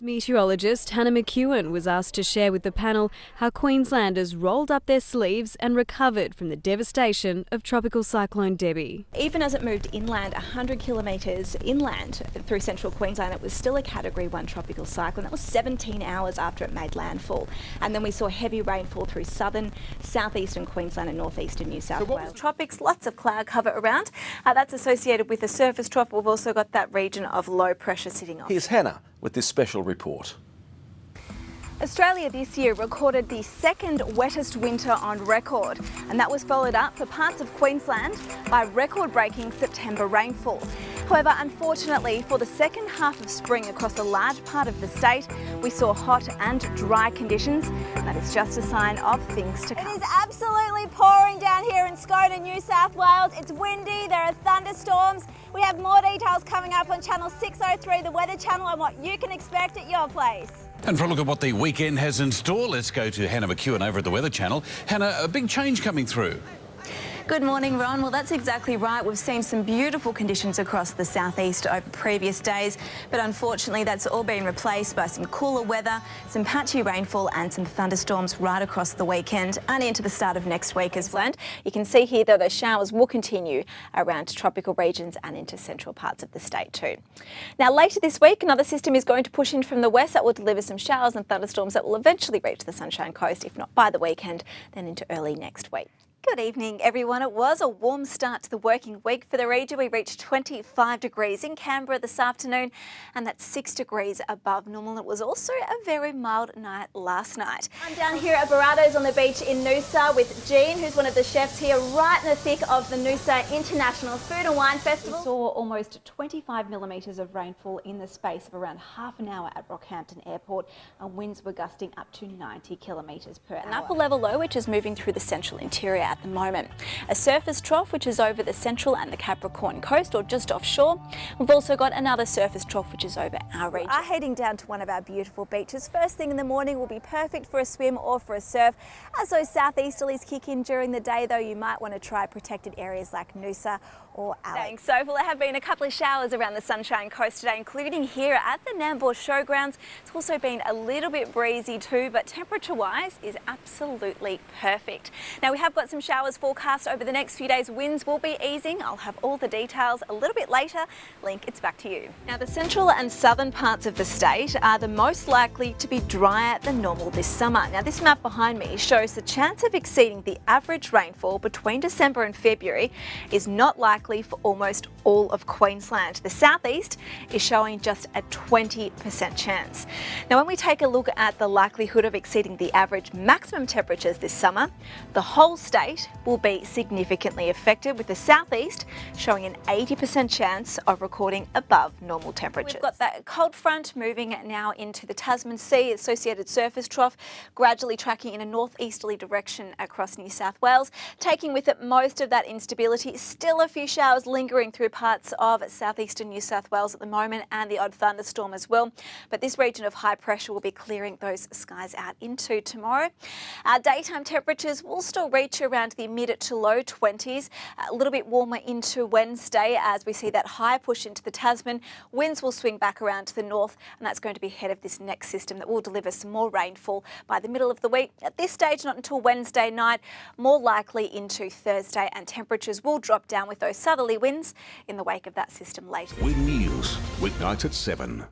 Meteorologist Hannah McEwan was asked to share with the panel how Queenslanders rolled up their sleeves and recovered from the devastation of Tropical Cyclone Debbie. Even as it moved inland, 100 kilometres inland through central Queensland, it was still a Category 1 tropical cyclone. That was 17 hours after it made landfall. And then we saw heavy rainfall through southern, southeastern Queensland and northeastern New South Wales. Tropics, lots of cloud cover around. That's associated with the surface trough. We've also got that region of low pressure sitting on. Here's Hannah with this special report. Australia this year recorded the second wettest winter on record, and that was followed up for parts of Queensland by record-breaking September rainfall. However, unfortunately, for the second half of spring across a large part of the state, we saw hot and dry conditions. That is just a sign of things to come. It is absolutely pouring down here in Scone, New South Wales. It's windy, there are thunderstorms. We have more details coming up on Channel 603, the Weather Channel, and what you can expect at your place. And for a look at what the weekend has in store, let's go to Hannah McEwan over at the Weather Channel. Hannah, a big change coming through. Good morning, Ron. Well, that's exactly right. We've seen some beautiful conditions across the southeast over previous days, but unfortunately that's all been replaced by some cooler weather, some patchy rainfall and some thunderstorms right across the weekend and into the start of next week as well. You can see here that those showers will continue around tropical regions and into central parts of the state too. Now later this week, another system is going to push in from the west that will deliver some showers and thunderstorms that will eventually reach the Sunshine Coast, if not by the weekend, then into early next week. Good evening, everyone. It was a warm start to the working week for the region. We reached 25 degrees in Canberra this afternoon, and that's 6 degrees above normal. It was also a very mild night last night. I'm down here at Barrado's on the beach in Noosa with Jean, who's one of the chefs here, right in the thick of the Noosa International Food and Wine Festival. We saw almost 25 millimetres of rainfall in the space of around half an hour at Rockhampton Airport, and winds were gusting up to 90 kilometres per hour. An upper level low which is moving through the central interior at the moment. A surface trough which is over the central and the Capricorn coast or just offshore. We've also got another surface trough which is over our region. We are heading down to one of our beautiful beaches. First thing in the morning will be perfect for a swim or for a surf. As those southeasterlies kick in during the day though, you might want to try protected areas like Noosa or Alex. Thanks. So well, there have been a couple of showers around the Sunshine Coast today, including here at the Nambour Showgrounds. It's also been a little bit breezy too, but temperature-wise is absolutely perfect. Now we have got some showers forecast over the next few days. Winds will be easing. I'll have all the details a little bit later. Link, it's back to you. Now the central and southern parts of the state are the most likely to be drier than normal this summer. Now this map behind me shows the chance of exceeding the average rainfall between December and February is not likely for almost all of Queensland. The southeast is showing just a 20% chance. Now when we take a look at the likelihood of exceeding the average maximum temperatures this summer, the whole state will be significantly affected, with the southeast showing an 80% chance of recording above normal temperatures. We've got that cold front moving now into the Tasman Sea associated surface trough, gradually tracking in a northeasterly direction across New South Wales, taking with it most of that instability. Still a few showers lingering through parts of southeastern New South Wales at the moment and the odd thunderstorm as well, but this region of high pressure will be clearing those skies out into tomorrow. Our daytime temperatures will still reach around the mid to low 20s, a little bit warmer into Wednesday as we see that high push into the Tasman. Winds will swing back around to the north, and that's going to be ahead of this next system that will deliver some more rainfall by the middle of the week. At this stage, not until Wednesday night, more likely into Thursday, and temperatures will drop down with those southerly winds in the wake of that system later. Win News, weeknights at 7.